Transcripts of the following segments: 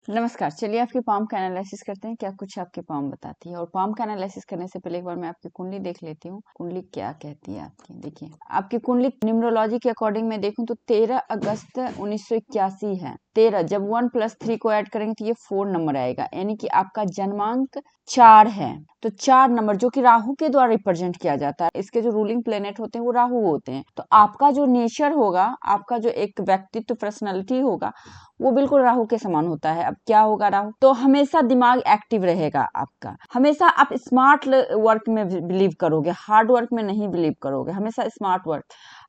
नमस्कार, चलिए आपकी पाम का एनालिसिस करते हैं। क्या कुछ आपकी पाम बताती है। और पाम का एनालिसिस करने से पहले एक बार मैं आपकी कुंडली देख लेती हूँ। कुंडली क्या कहती है आपकी। देखिए, आपकी कुंडली न्यूमरोलॉजी के अकॉर्डिंग मैं देखूं तो 13 अगस्त 1981 है। 13 जब 1 + 3 को ऐड करेंगे तो ये 4 नंबर आएगा, यानी कि आपका जन्मांक 4 है। तो 4 नंबर जो कि राहु के द्वारा रिप्रेजेंट किया जाता है। इसके जो रूलिंग प्लेनेट होते हैं वो राहु होते हैं। तो आपका जो नेचर होगा, आपका जो एक व्यक्तित्व पर्सनैलिटी होगा, वो बिल्कुल राहु के समान होता है। अब क्या होगा राहु, तो हमेशा दिमाग एक्टिव रहेगा आपका। हमेशा आप स्मार्ट वर्क में बिलीव करोगे, हार्ड वर्क में नहीं बिलीव करोगे, हमेशा स्मार्ट वर्क।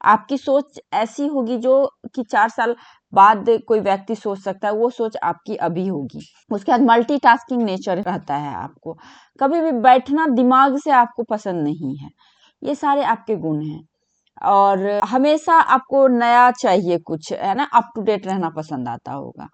आपकी सोच ऐसी होगी जो कि 4 साल बाद कोई व्यक्ति सोच सकता है, वो सोच आपकी अभी होगी। उसके बाद मल्टीटास्किंग नेचर रहता है आपको। कभी भी बैठना दिमाग से आपको पसंद नहीं है। ये सारे आपके गुण हैं। और हमेशा आपको नया चाहिए कुछ, है ना, अप टू डेट रहना पसंद आता होगा।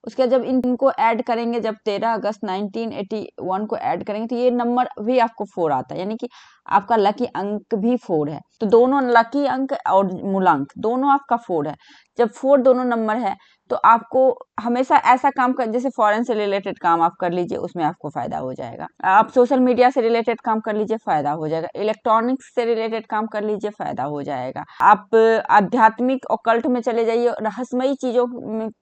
उसके बाद जब इनको ऐड करेंगे, जब 13 अगस्त 1981 को ऐड करेंगे तो ये नंबर भी आपको 4 आता है, यानी कि आपका लकी अंक भी 4 है। तो दोनों लकी अंक और मूलांक दोनों आपका 4 है। जब 4 दोनों नंबर है तो आपको हमेशा ऐसा काम कर, जैसे फॉरेन से रिलेटेड काम आप कर लीजिए, उसमें आपको फायदा हो जाएगा। आप सोशल मीडिया से रिलेटेड काम कर लीजिए, फायदा हो जाएगा। इलेक्ट्रॉनिक्स से रिलेटेड काम कर लीजिए, फायदा हो जाएगा। आप आध्यात्मिक ऑकल्ट में चले जाइए, रहस्यमयी चीजों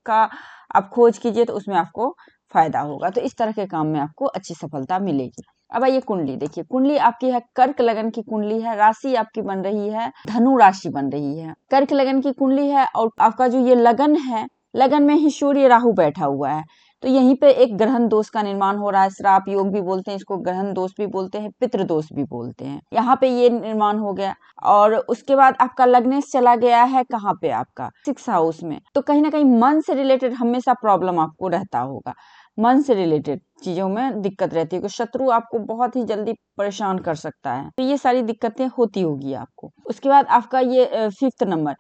का आप खोज कीजिए, तो उसमें आपको फायदा होगा। तो इस तरह के काम में आपको अच्छी सफलता मिलेगी। अब आइए कुंडली देखिए। कुंडली आपकी है कर्क लगन की कुंडली है। राशि आपकी बन रही है धनु राशि बन रही है। कर्क लगन की कुंडली है और आपका जो ये लगन है, लगन में ही सूर्य राहु बैठा हुआ है। तो यहीं पे एक ग्रहण दोष का निर्माण हो रहा है। श्राप योग भी बोलते हैं इसको, ग्रहण दोष भी बोलते हैं, पितृ दोष भी बोलते हैं। यहाँ पे ये निर्माण हो गया। और उसके बाद आपका लग्नेश चला गया है कहाँ पे, आपका 6 हाउस में। तो कहीं ना कहीं मन से रिलेटेड हमेशा प्रॉब्लम आपको रहता होगा। मन से रिलेटेड चीजों में दिक्कत रहती है कि शत्रु आपको बहुत ही जल्दी परेशान कर सकता है। तो ये सारी दिक्कतें होती होगी आपको। उसके बाद आपका ये 5th नंबर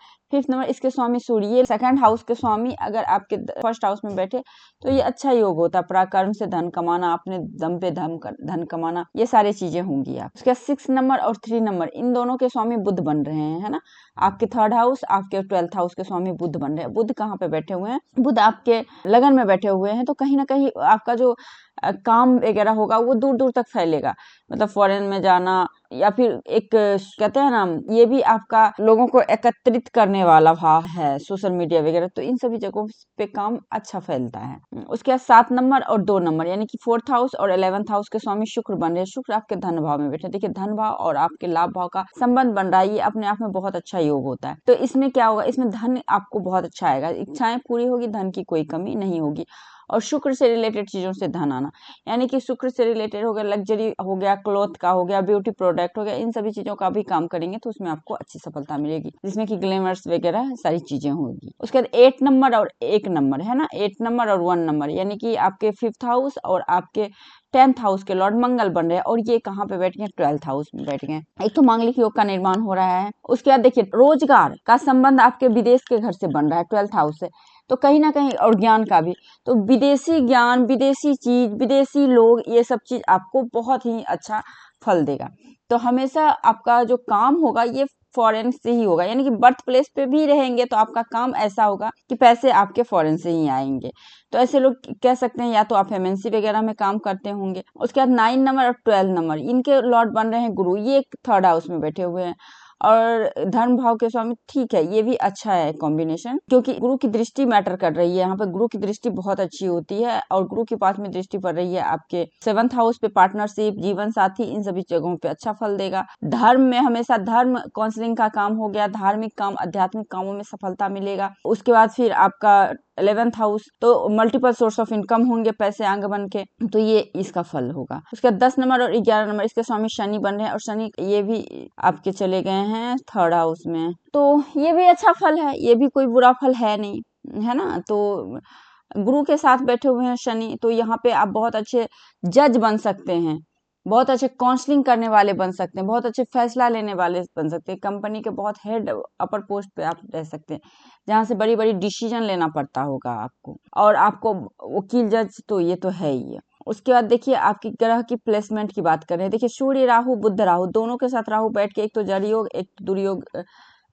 इसके स्वामी सूर्य, ये 2nd हाउस के स्वामी अगर आपके 1st हाउस में बैठे तो ये अच्छा योग होता है। पराक्रम से धन कमाना, अपने दम पे धन कमाना, ये सारी चीजें होंगी आप। उसके बाद 6 नंबर और 3 नंबर इन दोनों के स्वामी बुध बन रहे हैं, है ना। आपके 3rd हाउस, आपके 12th हाउस के स्वामी बुध बन रहे हैं। बुध कहाँ पे बैठे हुए हैं, बुध आपके लगन में बैठे हुए हैं। तो कहीं ना कहीं आपका जो काम वगैरह होगा वो दूर दूर तक फैलेगा। मतलब फॉरेन में जाना, या फिर एक कहते हैं ना, ये भी आपका लोगों को एकत्रित करने वाला भाव है, सोशल मीडिया वगैरह। तो इन सभी जगहों पे काम अच्छा फैलता है। उसके बाद 7 नंबर और 2 नंबर यानी कि 4th हाउस और 11th हाउस के स्वामी शुक्र बन रहे हैं। शुक्र आपके धन भाव में बैठे। देखिए, धन भाव और आपके लाभ भाव का संबंध बन रहा है, ये अपने आप में बहुत अच्छा योग होता है। तो इसमें क्या होगा, इसमें धन आपको बहुत अच्छा आएगा, इच्छाएं पूरी होगी, धन की कोई कमी नहीं होगी। और शुक्र से रिलेटेड चीजों से धन आना, यानी कि शुक्र से रिलेटेड हो गया, लग्जरी हो गया, क्लॉथ का हो गया, ब्यूटी प्रोडक्ट हो गया, इन सभी चीजों का भी काम करेंगे तो उसमें आपको अच्छी सफलता मिलेगी, जिसमें कि ग्लैमर्स वगैरह सारी चीजें होगी। उसके बाद 8 नंबर और 1 नंबर है ना, 8 नंबर और 1 नंबर यानी कि आपके 5th हाउस और आपके 10th हाउस के लॉर्ड मंगल बन रहे हैं। और ये कहाँ पे बैठ गए, 12th हाउस में बैठ गए। एक तो मांगलिक योग का निर्माण हो रहा है। उसके बाद देखिए, रोजगार का संबंध आपके विदेश के घर से बन रहा है 12th हाउस से। तो कहीं ना कहीं, और ज्ञान का भी, तो विदेशी ज्ञान, विदेशी चीज, विदेशी लोग, ये सब चीज आपको बहुत ही अच्छा फल देगा। तो हमेशा आपका जो काम होगा ये फॉरेन से ही होगा, यानी कि बर्थ प्लेस पे भी रहेंगे तो आपका काम ऐसा होगा कि पैसे आपके फॉरेन से ही आएंगे। तो ऐसे लोग कह सकते हैं या तो आप एमएनसी वगैरह में काम करते होंगे। उसके बाद 9 नंबर और 12 नंबर इनके लॉर्ड बन रहे हैं गुरु, ये 3rd हाउस में बैठे हुए हैं। और धर्म भाव के स्वामी, ठीक है, ये भी अच्छा है कॉम्बिनेशन, क्योंकि गुरु की दृष्टि मैटर कर रही है यहाँ पे। गुरु की दृष्टि बहुत अच्छी होती है और गुरु के पास में दृष्टि पड़ रही है आपके 7th हाउस पे। पार्टनरशिप, जीवन साथी, इन सभी जगहों पे अच्छा फल देगा। धर्म में हमेशा धर्म काउंसलिंग का काम हो गया, धार्मिक काम, आध्यात्मिक कामों में सफलता मिलेगा। उसके बाद फिर आपका 11th हाउस, तो मल्टीपल सोर्स ऑफ इनकम होंगे, पैसे आगे बन के, तो ये इसका फल होगा। उसके बाद 10 नंबर और 11 नंबर इसके स्वामी शनि बन रहे हैं। और शनि ये भी आपके चले गए हैं 3rd हाउस में। तो ये भी अच्छा फल है, ये भी कोई बुरा फल है नहीं, है ना। तो गुरु के साथ बैठे हुए हैं शनि, तो यहाँ पे आप बहुत अच्छे जज बन सकते हैं, बहुत अच्छे काउंसलिंग करने वाले बन सकते हैं, बहुत अच्छे फैसला लेने वाले बन सकते हैं। कंपनी के बहुत हेड अपर पोस्ट पे आप रह सकते हैं, जहाँ से बड़ी बड़ी डिसीजन लेना पड़ता होगा आपको। और आपको वकील, जज, तो ये तो है ही है। उसके बाद देखिए, आपकी ग्रह की प्लेसमेंट की बात कर रहे हैं। देखिए, सूर्य राहु, बुध राहु, दोनों के साथ राहु बैठ के एक तो जड़ योग, एक दुर्योग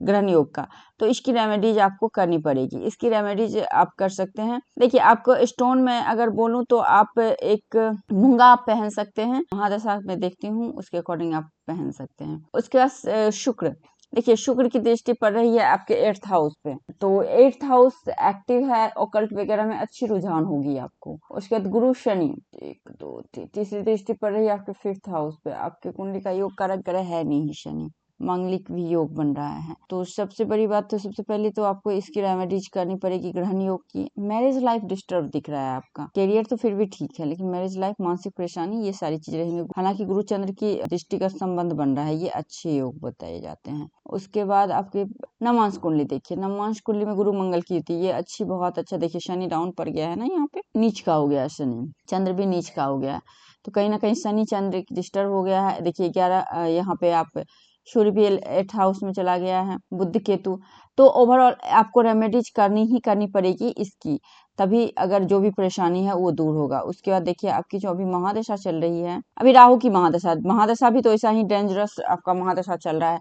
ग्रहण योग का, तो इसकी रेमेडीज आपको करनी पड़ेगी। इसकी रेमेडीज आप कर सकते हैं। देखिए आपको स्टोन में अगर बोलूं तो आप एक मूंगा आप पहन सकते हैं, महादशा में देखती हूँ उसके अकॉर्डिंग आप पहन सकते हैं। उसके बाद शुक्र, देखिए शुक्र की दृष्टि पड़ रही है आपके 8th हाउस पे, तो 8th हाउस एक्टिव है, ऑकल्ट वगैरह में अच्छी रुझान होगी आपको। उसके बाद गुरु शनि, 1 2 3 तीसरी दृष्टि पड़ रही है आपके 5th हाउस पे। आपके कुंडली का योग कारक ग्रह है नहीं शनि, मांगलिक भी योग बन रहा है। तो सबसे बड़ी बात तो सबसे पहले तो आपको इसकी रेमेडीज करनी पड़ेगी ग्रहण योग की। मैरिज लाइफ डिस्टर्ब दिख रहा है आपका, करियर तो फिर भी ठीक है, लेकिन मैरिज लाइफ, मानसिक परेशानी, ये सारी चीजें रहेंगी। हालांकि गुरु चंद्र की दृष्टि का संबंध बन रहा है, ये अच्छे योग बताए जाते हैं। उसके बाद आपके नवांश कुंडली देखिए, नवांश कुंडली में गुरु मंगल की थी, ये अच्छी, बहुत अच्छा। देखिए शनि डाउन पर गया है ना, यहाँ पे नीच का हो गया, शनि चंद्र भी नीच का हो गया, तो कहीं ना कहीं शनि चंद्र डिस्टर्ब हो गया है। देखिए 11 यहाँ पे आप सूर्य भी 8th हाउस में चला गया है, बुध केतु, तो ओवरऑल आपको रेमेडीज करनी ही करनी पड़ेगी इसकी, तभी अगर जो भी परेशानी है वो दूर होगा। उसके बाद देखिए आपकी जो अभी महादशा चल रही है, अभी राहु की महादशा भी तो ऐसा ही डेंजरस आपका महादशा चल रहा है,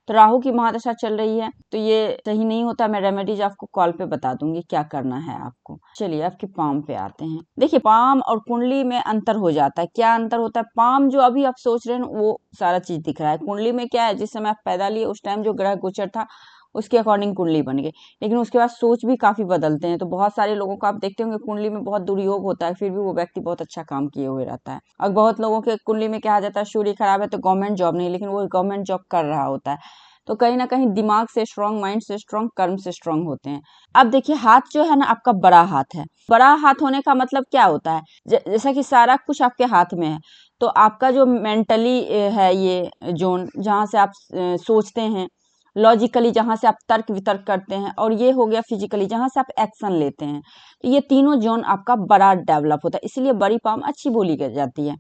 तो राहु की महादशा चल रही है, तो ये सही नहीं होता। मैं रेमेडीज आपको कॉल पे बता दूंगी क्या करना है आपको। चलिए आपके पाम पे आते हैं। देखिए पाम और कुंडली में अंतर हो जाता है। क्या अंतर होता है? पाम जो अभी आप सोच रहे हैं वो सारा चीज दिख रहा है, कुंडली में क्या है, जिस समय आप पैदा लिए उस टाइम जो ग्रह गोचर था उसके अकॉर्डिंग कुंडली बन गई, लेकिन उसके बाद सोच भी काफी बदलते हैं। तो बहुत सारे लोगों को आप देखते होंगे कुंडली में बहुत दुर्योग होता है, फिर भी वो व्यक्ति बहुत अच्छा काम किए हुए रहता है। और बहुत लोगों के कुंडली में कहा जाता है सूर्य खराब है तो गवर्नमेंट जॉब नहीं, लेकिन वो गवर्नमेंट जॉब कर रहा होता है। तो कहीं ना कहीं दिमाग से स्ट्रांग, माइंड से स्ट्रांग, कर्म से स्ट्रांग होते हैं। अब देखिए हाथ जो है ना आपका बड़ा हाथ है। बड़ा हाथ होने का मतलब क्या होता है? जैसा कि सारा कुछ आपके हाथ में है, तो आपका जो मेंटली है, ये जोन जहाँ से आप सोचते हैं, लॉजिकली जहाँ से आप तर्क वितर्क करते हैं, और ये हो गया फिजिकली जहाँ से आप एक्शन लेते हैं, तो ये तीनों जोन आपका बड़ा डेवलप होता है, इसलिए बड़ी पाम अच्छी बोली जाती है।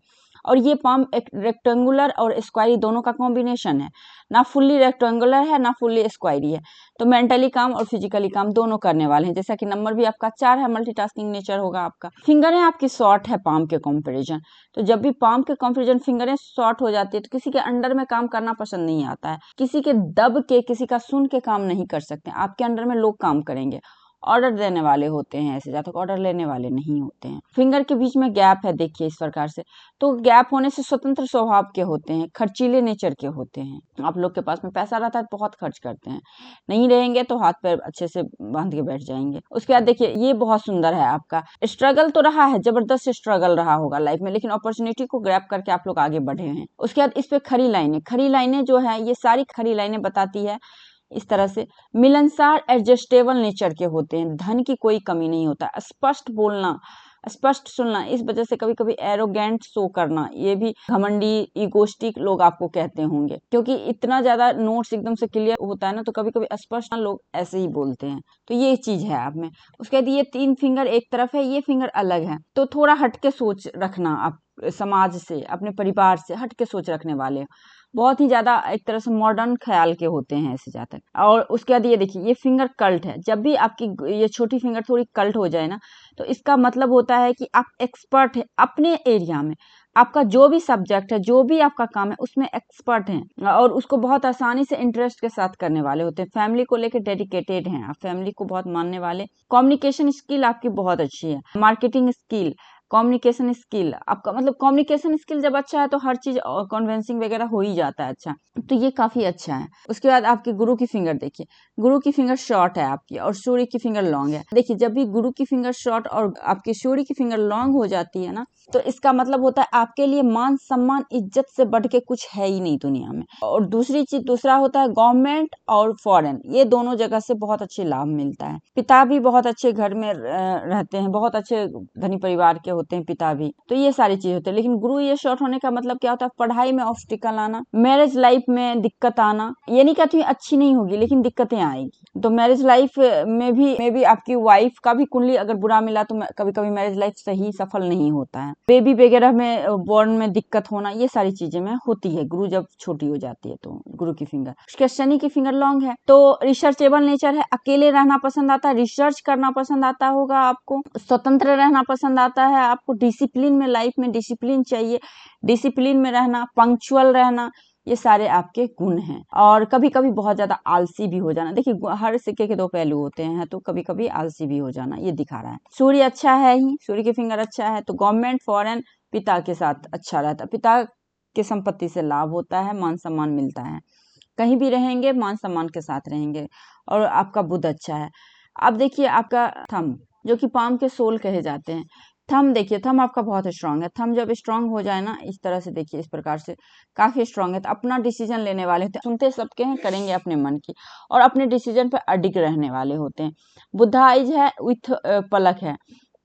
और ये पाम एक रेक्टेंगुलर और स्क्वायरी दोनों का कॉम्बिनेशन है, ना फुल्ली रेक्टेंगुलर है ना फुल्ली स्क्वायरी है। तो मेंटली काम और फिजिकली काम दोनों करने वाले हैं। जैसा कि नंबर भी आपका 4 है, मल्टीटास्किंग नेचर होगा आपका। फिंगर है आपकी शॉर्ट है पाम के कंपैरिजन, तो जब भी पाम के कंपैरिजन फिंगरें शॉर्ट हो जाती है तो किसी के अंडर में काम करना पसंद नहीं आता है, किसी के दब के, किसी का सुन के काम नहीं कर सकते। आपके अंडर में लोग काम करेंगे, ऑर्डर देने वाले होते हैं, ऐसे ज्यादा ऑर्डर लेने वाले नहीं होते हैं। फिंगर के बीच में गैप है, देखिए इस प्रकार से, तो गैप होने से स्वतंत्र स्वभाव के होते हैं, खर्चीले नेचर के होते हैं। आप लोग के पास में पैसा रहता है बहुत खर्च करते हैं, नहीं रहेंगे तो हाथ पैर अच्छे से बांध के बैठ जाएंगे। उसके बाद देखिए ये बहुत सुंदर है आपका, स्ट्रगल तो रहा है, जबरदस्त स्ट्रगल रहा होगा लाइफ में, लेकिन अपॉर्चुनिटी को ग्रैब करके आप लोग आगे बढ़े हैं। उसके बाद इस पे खड़ी लाइनें जो है, ये सारी खड़ी लाइनें बताती है इस तरह से, मिलनसार एडजस्टेबल नेचर के होते हैं, धन की कोई कमी नहीं होता, स्पष्ट बोलना, स्पष्ट सुनना, इस वजह से कभी कभी एरोगेंट शो करना, ये भी घमंडी, इगोस्टिक लोग आपको कहते होंगे, क्योंकि इतना ज्यादा नोट्स एकदम से क्लियर होता है ना, तो कभी कभी स्पष्ट लोग ऐसे ही बोलते हैं, तो ये चीज है आप में। उसके बाद ये 3 फिंगर एक तरफ है, ये फिंगर अलग है, तो थोड़ा हटके सोच रखना, आप समाज से, अपने परिवार से हटके सोच रखने वाले, बहुत ही ज्यादा एक तरह से मॉडर्न ख्याल के होते हैं ऐसे जाते हैं। और उसके बाद ये देखिए ये फिंगर कल्ट है, जब भी आपकी ये छोटी फिंगर थोड़ी कल्ट हो जाए ना, तो इसका मतलब होता है कि आप एक्सपर्ट है अपने एरिया में, आपका जो भी सब्जेक्ट है, जो भी आपका काम है उसमें एक्सपर्ट हैं, और उसको बहुत आसानी से इंटरेस्ट के साथ करने वाले होते हैं। फैमिली को लेकर डेडिकेटेड हैं आप, फैमिली को बहुत मानने वाले। कम्युनिकेशन स्किल आपकी बहुत अच्छी है, मार्केटिंग स्किल, कम्युनिकेशन स्किल आपका, मतलब कम्युनिकेशन स्किल जब अच्छा है तो हर चीज कन्विंसिंग वगैरह हो ही जाता है अच्छा, तो ये काफी अच्छा है। उसके बाद आपके गुरु की फिंगर देखिए, गुरु की फिंगर शॉर्ट है आपकी और सूर्य की फिंगर लॉन्ग है। देखिए जब भी गुरु की फिंगर शॉर्ट और आपकी सूर्य की फिंगर लॉन्ग हो जाती है ना, तो इसका मतलब होता है आपके लिए मान सम्मान इज्जत से बढ़ के कुछ है ही नहीं दुनिया में। और दूसरा होता है गवर्नमेंट और फॉरेन, ये दोनों जगह से बहुत अच्छे लाभ मिलता है। पिता भी बहुत अच्छे घर में रहते हैं, बहुत अच्छे धनी परिवार के होते हैं पिता भी, तो ये सारी चीज होती है। लेकिन गुरु ये शॉर्ट होने का मतलब क्या होता है? पढ़ाई में ऑब्स्टिकल आना, मैरिज लाइफ में दिक्कत आना, ये नहीं कहती अच्छी नहीं होगी लेकिन दिक्कतें आएगी। तो मैरिज लाइफ में भी आपकी वाइफ का भी कुंडली अगर बुरा मिला तो कभी कभी मैरिज लाइफ सही सफल नहीं होता है। बेबी वगैरह में बॉर्न में दिक्कत होना, ये सारी चीजें में होती है गुरु जब छोटी हो जाती है तो। गुरु की फिंगर, उसके शनि की फिंगर लॉन्ग है, तो रिसर्चेबल नेचर है, अकेले रहना पसंद आता है, रिसर्च करना पसंद आता होगा आपको, स्वतंत्र रहना पसंद आता है आपको, डिसिप्लिन में, लाइफ में डिसिप्लिन चाहिए, डिसिप्लिन में रहना, पंक्चुअल रहना, ये सारे आपके गुण हैं। और कभी कभी बहुत ज्यादा आलसी भी हो जाना, देखिए हर सिक्के के दो पहलू होते हैं, तो कभी कभी आलसी भी हो जाना ये दिखा रहा है। सूर्य अच्छा है ही, सूर्य के फिंगर अच्छा है, तो गवर्नमेंट फॉरेन पिता के साथ अच्छा रहता है, पिता की संपत्ति से लाभ होता है, मान सम्मान मिलता है, कहीं भी रहेंगे मान सम्मान के साथ रहेंगे। और आपका बुध अच्छा है। अब देखिए आपका थंब, जो कि पाम के सोल कहे जाते हैं, थंब देखिए, थंब आपका बहुत स्ट्रांग है। थंब जब स्ट्रांग हो जाए ना, इस तरह से देखिए, इस प्रकार से काफी स्ट्रांग है, तो अपना डिसीजन लेने वाले होते हैं, सुनते सबके हैं, करेंगे अपने मन की, और अपने डिसीजन पे अडिग रहने वाले होते हैं। बुधा आइज है विथ पलक है,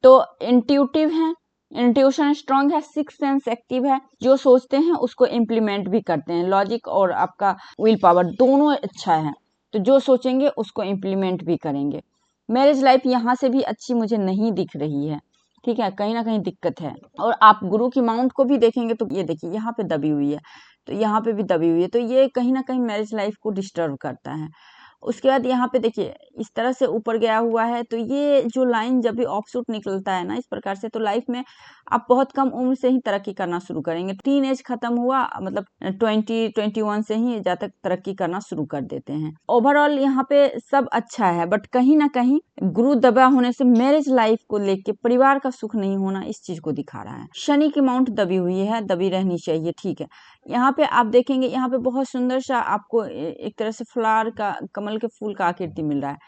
तो इंट्यूटिव है, इंट्यूशन स्ट्रांग है, सिक्स सेंस एक्टिव है, जो सोचते हैं उसको इम्प्लीमेंट भी करते हैं, लॉजिक और आपका विल पावर दोनों अच्छा है, तो जो सोचेंगे उसको इम्प्लीमेंट भी करेंगे। मैरिज लाइफ यहाँ से भी अच्छी मुझे नहीं दिख रही है, ठीक है, कहीं ना कहीं दिक्कत है। और आप गुरु की माउंट को भी देखेंगे तो ये देखिए यहाँ पे दबी हुई है, तो यहाँ पे भी दबी हुई है, तो ये कहीं ना कहीं मैरिज लाइफ को डिस्टर्ब करता है। उसके बाद यहाँ पे देखिए इस तरह से ऊपर गया हुआ है, तो ये जो लाइन जब भी ऑफशूट निकलता है ना इस प्रकार से, तो लाइफ में आप बहुत कम उम्र से ही तरक्की करना शुरू करेंगे। टीन एज खत्म हुआ मतलब 20-21 से ही जब तक तरक्की करना शुरू कर देते हैं। ओवरऑल यहाँ पे सब अच्छा है, बट कहीं ना कहीं गुरु दबा होने से मैरिज लाइफ को लेके परिवार का सुख नहीं होना, इस चीज को दिखा रहा है। शनि की माउंट दबी हुई है, दबी रहनी चाहिए, ठीक है। यहाँ पे आप देखेंगे, यहाँ पे बहुत सुंदर सा आपको एक तरह से फ्लावर का, कमल के फूल का आकृति मिल रहा है,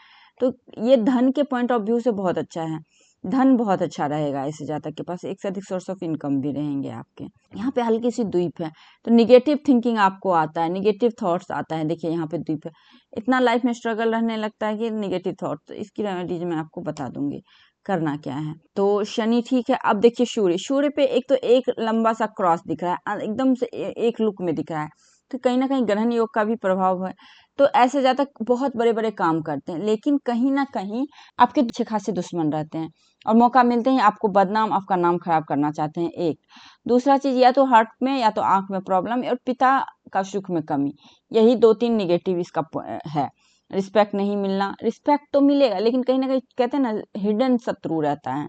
तो ये धन के पॉइंट ऑफ व्यू से बहुत अच्छा है, धन बहुत अच्छा रहेगा ऐसे जातक के पास, एक से अधिक सोर्स ऑफ इनकम भी रहेंगे आपके। यहाँ पे हल्की सी द्वीप है, तो निगेटिव थिंकिंग आपको आता है, निगेटिव थॉट्स आता है, देखिए यहाँ पे द्वीप है, इतना लाइफ में स्ट्रगल रहने लगता है कि निगेटिव थॉट्स, तो इसकी रेमेडीज मैं आपको बता दूंगी करना क्या है। तो शनि ठीक है। अब देखिए सूर्य, सूर्य पे एक तो एक लंबा सा क्रॉस दिख रहा है, एकदम से एक लुक में दिख रहा है, तो कहीं ना कहीं ग्रहण योग का भी प्रभाव है। तो ऐसे जातक बहुत बड़े बड़े काम करते हैं, लेकिन कहीं ना कहीं आपके अच्छे खासे दुश्मन रहते हैं, और मौका मिलते ही आपको बदनाम, आपका नाम खराब करना चाहते हैं। एक दूसरा चीज, या तो हार्ट में या तो आंख में प्रॉब्लम, और पिता का सुख में कमी, यही 2-3 निगेटिव इसका है। रिस्पेक्ट नहीं मिलना, रिस्पेक्ट तो मिलेगा लेकिन कहीं ना कहीं कहते हैं ना हिडन शत्रु रहता है,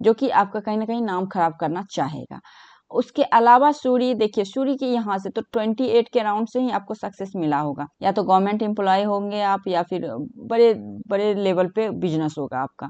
जो कि आपका कहीं ना कहीं नाम खराब करना चाहेगा। उसके अलावा सूर्य देखिए, सूर्य के यहाँ से तो 28 के राउंड से ही आपको सक्सेस मिला होगा, या तो गवर्नमेंट एम्प्लॉय होंगे आप, या फिर बड़े बड़े लेवल पे बिजनेस होगा आपका,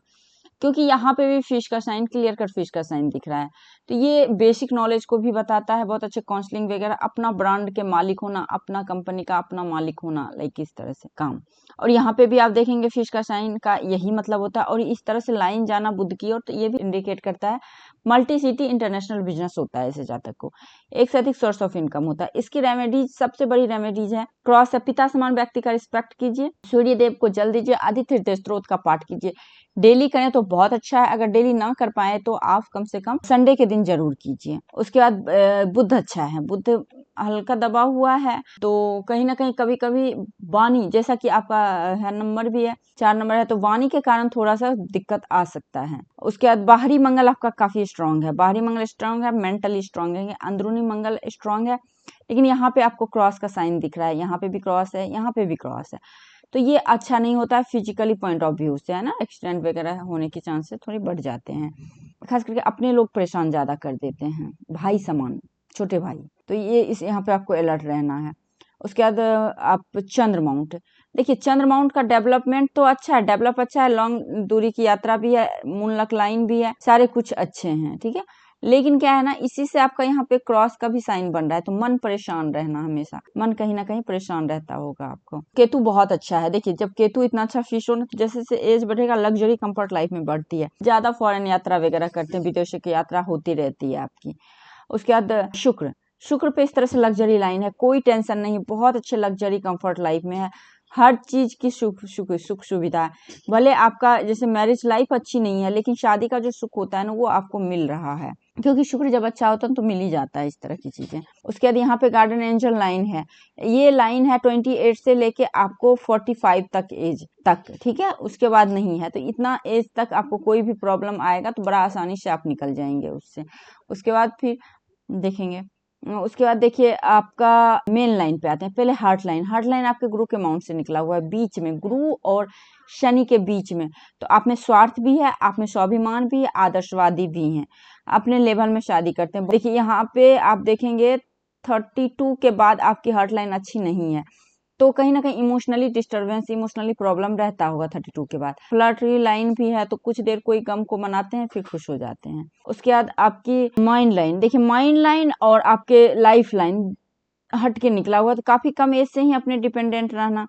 क्योंकि यहाँ पे भी फिश का साइन, क्लियर कट फिश का साइन दिख रहा है, तो ये बेसिक नॉलेज को भी बताता है, बहुत अच्छे काउंसलिंग वगैरह, अपना ब्रांड के मालिक होना, अपना कंपनी का अपना मालिक होना, लाइक इस तरह से काम। और यहाँ पे भी आप देखेंगे फिश का साइन का यही मतलब होता है, और इस तरह से लाइन जाना बुध की ओर, तो ये भी इंडिकेट करता है मल्टी सिटी इंटरनेशनल बिजनेस होता है ऐसे जातक को, एक से अधिक सोर्स ऑफ इनकम होता है। इसकी रेमेडीज, सबसे बड़ी रेमेडीज है क्रॉस है, पिता समान व्यक्ति का रिस्पेक्ट कीजिए, सूर्य देव को जल दीजिए, आदित्य हृदय स्त्रोत का पाठ कीजिए, डेली करें तो बहुत अच्छा है, अगर डेली ना कर पाए तो आप कम से कम संडे के दिन जरूर कीजिए। उसके बाद बुध अच्छा है, बुध हल्का दबा हुआ है, तो कहीं ना कहीं कभी कभी वाणी, जैसा कि आपका है नंबर भी है 4 नंबर है, तो वाणी के कारण थोड़ा सा दिक्कत आ सकता है। उसके बाद बाहरी मंगल आपका काफी स्ट्रांग है, बाहरी मंगल स्ट्रांग है, मेंटली स्ट्रांग है, अंदरूनी मंगल स्ट्रांग है, लेकिन यहाँ पे आपको क्रॉस का साइन दिख रहा है, यहाँ पे भी क्रॉस है, यहाँ पे भी क्रॉस है, तो ये अच्छा नहीं होता है फिजिकली पॉइंट ऑफ व्यू से, है ना, एक्सीडेंट वगैरह होने के चांसेस थोड़ी बढ़ जाते हैं, खास करके अपने लोग परेशान ज्यादा कर देते हैं, भाई समान, छोटे भाई, तो ये इस यहाँ पे आपको अलर्ट रहना है। उसके बाद आप चंद्र माउंट, देखिए चंद्र माउंट का डेवलपमेंट तो अच्छा है, डेवलप अच्छा है, लॉन्ग दूरी की यात्रा भी है, मूनलक लाइन भी है, सारे कुछ अच्छे हैं, ठीक है, लेकिन क्या है ना, इसी से आपका यहाँ पे क्रॉस का भी साइन बन रहा है, तो मन परेशान रहना, हमेशा मन कहीं ना कहीं परेशान रहता होगा आपको। केतु बहुत अच्छा है, देखिए जब केतु इतना अच्छा फिश हो ना, तो जैसे जैसे एज बढ़ेगा लग्जरी कंफर्ट लाइफ में बढ़ती है, ज्यादा फॉरेन यात्रा वगैरह करते हैं, विदेशों की यात्रा होती रहती है आपकी। उसके बाद शुक्र, शुक्र पे इस तरह से लग्जरी लाइन है, कोई टेंशन नहीं, बहुत अच्छे लग्जरी कंफर्ट लाइफ में है, हर चीज की सुख सुविधा है, भले आपका जैसे मैरिज लाइफ अच्छी नहीं है, लेकिन शादी का जो सुख होता है ना वो आपको मिल रहा है, क्योंकि शुक्र जब अच्छा होता है तो मिल ही जाता है इस तरह की चीजें। उसके बाद यहाँ पे गार्डन एंजल लाइन है, ये लाइन है 28 से लेके आपको 45 तक एज तक, ठीक है, उसके बाद नहीं है, तो इतना एज तक आपको कोई भी प्रॉब्लम आएगा तो बड़ा आसानी से आप निकल जाएंगे उससे। उसके बाद फिर देखेंगे, उसके बाद देखिए आपका मेन लाइन पे आते हैं, पहले हार्ट लाइन, हार्ट लाइन आपके गुरु के माउंट से निकला हुआ है, बीच में गुरु और शनि के बीच में, तो आप में स्वार्थ भी है, आप में स्वाभिमान भी है, आदर्शवादी भी हैं, अपने लेवल में शादी करते हैं। देखिए यहाँ पे आप देखेंगे 32 के बाद आपकी हार्ट लाइन अच्छी नहीं है, तो कहीं ना कहीं इमोशनली डिस्टरबेंस, इमोशनली प्रॉब्लम रहता होगा 32 के बाद। फ्लर्टरी लाइन भी है तो कुछ देर कोई गम को मनाते हैं फिर खुश हो जाते हैं। उसके बाद आपकी माइंड लाइन, देखिए माइंड लाइन और आपके लाइफ लाइन हट के निकला हुआ, तो काफी कम एज से ही अपने डिपेंडेंट रहना।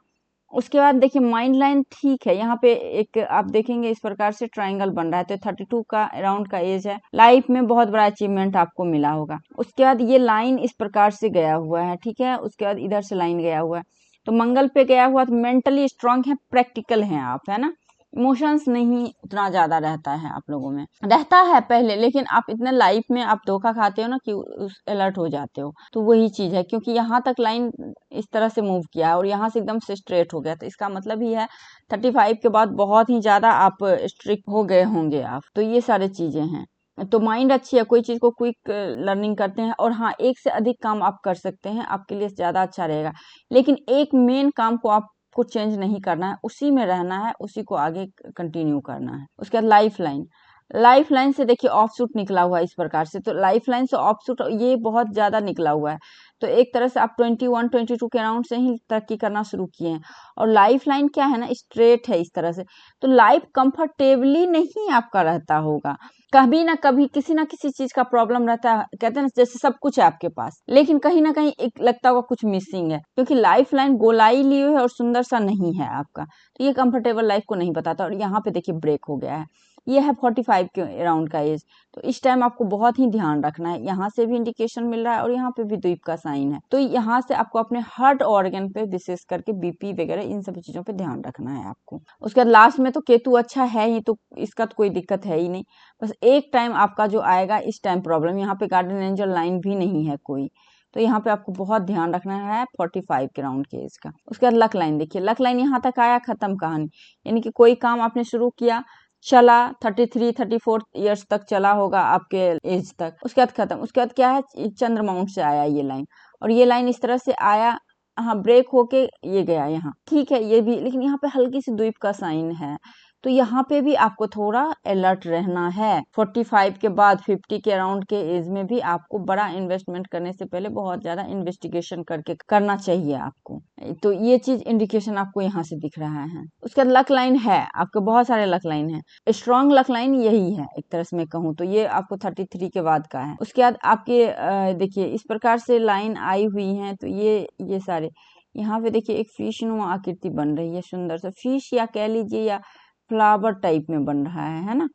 उसके बाद देखिए माइंड लाइन ठीक है, यहाँ पे एक आप देखेंगे इस प्रकार से ट्रायंगल बन रहा है, तो 32 का अराउंड का एज है, लाइफ में बहुत बड़ा अचीवमेंट आपको मिला होगा। उसके बाद ये लाइन इस प्रकार से गया हुआ है, ठीक है, उसके बाद इधर से लाइन गया हुआ है, तो मंगल पे गया हुआ, तो मेंटली स्ट्रांग है, प्रैक्टिकल है आप, है ना, इमोशंस नहीं उतना ज्यादा रहता है आप लोगों में, रहता है पहले, लेकिन आप इतने लाइफ में आप धोखा खाते हो ना कि उस अलर्ट हो जाते हो, तो वही चीज है, क्योंकि यहाँ तक लाइन इस तरह से मूव किया है और यहाँ से एकदम से स्ट्रेट हो गया, तो इसका मतलब ही है 35 के बाद बहुत ही ज्यादा आप स्ट्रिक्ट हो गए होंगे आप, तो ये सारी चीजें हैं। तो माइंड अच्छी है, कोई चीज को क्विक लर्निंग करते हैं, और हाँ एक से अधिक काम आप कर सकते हैं, आपके लिए ज्यादा अच्छा रहेगा, लेकिन एक मेन काम को आपको चेंज नहीं करना है, उसी में रहना है, उसी को आगे कंटिन्यू करना है। उसके बाद लाइफ लाइन, लाइफ लाइन से देखिए ऑफ शूट निकला हुआ है इस प्रकार से, तो लाइफ लाइन से ऑफ शूट ये बहुत ज्यादा निकला हुआ है, तो एक तरह से आप 21 22 के अराउंड से ही तरक्की करना शुरू किए हैं, और लाइफ लाइन क्या है ना, स्ट्रेट है इस तरह से, तो लाइफ कंफर्टेबली नहीं आपका रहता होगा, कभी ना कभी किसी ना किसी चीज का प्रॉब्लम रहता है, कहते हैं ना जैसे सब कुछ है आपके पास, लेकिन कहीं ना कहीं एक लगता होगा कुछ मिसिंग है, क्योंकि लाइफ लाइन गोलाई ली हुई है और सुंदर सा नहीं है आपका, तो ये कंफर्टेबल लाइफ को नहीं बताता, और यहाँ पे देखिए ब्रेक हो गया है, ये है 45 के अराउंड का एज, तो इस टाइम आपको बहुत ही ध्यान रखना है, यहाँ से भी इंडिकेशन मिल रहा है और यहाँ पे भी द्वीप का साइन है, तो यहाँ से आपको अपने हार्ट ऑर्गन पे विशेष करके बीपी वगैरह इन सब चीजों पे ध्यान रखना है आपको। उसके बाद लास्ट में तो केतु अच्छा है ही, तो इसका तो कोई दिक्कत है ही नहीं, बस एक टाइम आपका जो आएगा इस टाइम प्रॉब्लम, यहाँ पे गार्डन एंजल लाइन भी नहीं है कोई, तो यहाँ पे आपको बहुत ध्यान रखना है 45 के राउंड के एज का। उसके बाद लक लाइन, देखिए लक लाइन यहाँ तक आया, खत्म कहानी, यानी कि कोई काम आपने शुरू किया, चला 33 34 ईयर्स तक चला होगा आपके एज तक, उसके बाद खत्म। उसके बाद क्या है, चंद्र माउंट से आया ये लाइन, और ये लाइन इस तरह से आया, हाँ ब्रेक होके ये गया यहाँ, ठीक है ये भी, लेकिन यहाँ पे हल्की सी द्वीप का साइन है, तो यहाँ पे भी आपको थोड़ा अलर्ट रहना है। 45 के बाद 50 के अराउंड के एज में भी आपको बड़ा इन्वेस्टमेंट करने से पहले बहुत ज्यादा इन्वेस्टिगेशन करके करना चाहिए आपको, तो ये चीज इंडिकेशन आपको यहाँ से दिख रहा है। उसके बाद लक लाइन है आपके, बहुत सारे लक लाइन है, स्ट्रॉन्ग लक लाइन यही है एक तरह से मैं कहूँ तो, ये आपको 33 के बाद का है। उसके बाद आपके देखिए इस प्रकार से लाइन आई हुई है, तो ये सारे यहाँ पे देखिए एक फिश नुमा आकृति बन रही है, सुंदर सा फिश या कह लीजिए या फ्लावर टाइप में बन रहा है ना,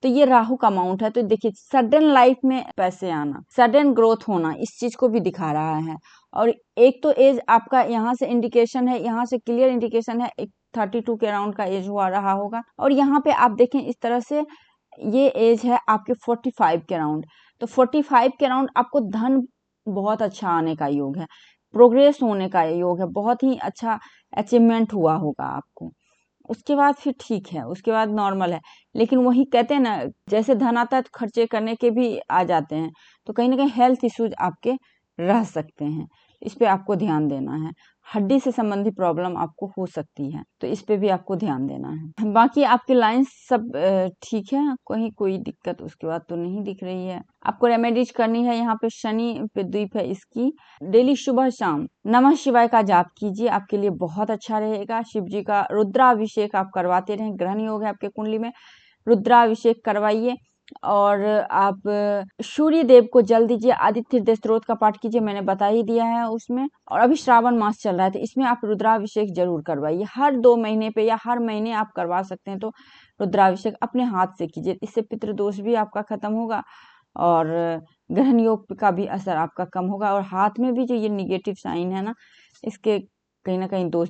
तो ये राहु का माउंट है, तो देखिए सडन लाइफ में पैसे आना, सडन ग्रोथ होना, इस चीज को भी दिखा रहा है। और एक तो एज आपका यहाँ से इंडिकेशन है, यहाँ से क्लियर इंडिकेशन है, एक 32 के अराउंड का एज हुआ रहा होगा, और यहाँ पे आप देखें इस तरह से ये एज है आपके 45 के अराउंड, तो 45 के अराउंड आपको धन बहुत अच्छा आने का योग है, प्रोग्रेस होने का योग है, बहुत ही अच्छा अचीवमेंट हुआ होगा आपको। उसके बाद फिर ठीक है, उसके बाद नॉर्मल है, लेकिन वही कहते हैं ना जैसे धन आता है तो खर्चे करने के भी आ जाते हैं, तो कहीं ना कहीं हेल्थ इश्यूज आपके रह सकते हैं, इस पे आपको ध्यान देना है, हड्डी से संबंधित प्रॉब्लम आपको हो सकती है, तो इस पे भी आपको ध्यान देना है। बाकी आपकी लाइंस सब ठीक है, कोई दिक्कत उसके बाद तो नहीं दिख रही है। आपको रेमेडीज करनी है, यहाँ पे शनि पे द्वीप है इसकी, डेली सुबह शाम नमः शिवाय का जाप कीजिए, आपके लिए बहुत अच्छा रहेगा। शिव जी का रुद्राभिषेक आप करवाते रहें, ग्रहण योग है आपके कुंडली में, रुद्राभिषेक करवाइए, और आप सूर्य देव को जल दीजिए, आदित्य हृदय स्तोत्र का पाठ कीजिए, मैंने बता ही दिया है उसमें। और अभी श्रावण मास चल रहा है, तो इसमें आप रुद्राभिषेक जरूर करवाइए, हर 2 महीने पे या हर महीने आप करवा सकते हैं, तो रुद्राभिषेक अपने हाथ से कीजिए, इससे पितृदोष भी आपका खत्म होगा और ग्रहण योग का भी असर आपका कम होगा, और हाथ में भी जो ये निगेटिव साइन है ना, इसके कहीं ना कहीं दोष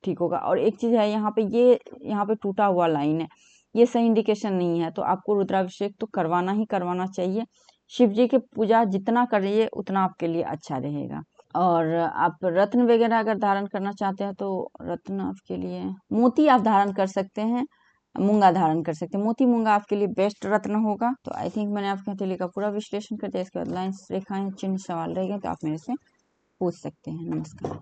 ठीक होगा। और एक चीज है यहाँ पे टूटा हुआ लाइन है, ये सही इंडिकेशन नहीं है, तो आपको रुद्राभिषेक तो करवाना ही करवाना चाहिए। शिव जी की पूजा जितना करिए उतना आपके लिए अच्छा रहेगा। और आप रत्न वगैरह अगर धारण करना चाहते हैं तो रत्न आपके लिए मोती आप धारण कर सकते हैं, मूंगा धारण कर सकते हैं, मोती मूंगा आपके लिए बेस्ट रत्न होगा। तो आई थिंक मैंने आपके हथेली का पूरा विश्लेषण कर दिया। इसके बाद लाइन्स, रेखाएं, चिन्ह सवाल रहेंगे तो आप मेरे से पूछ सकते हैं। नमस्कार।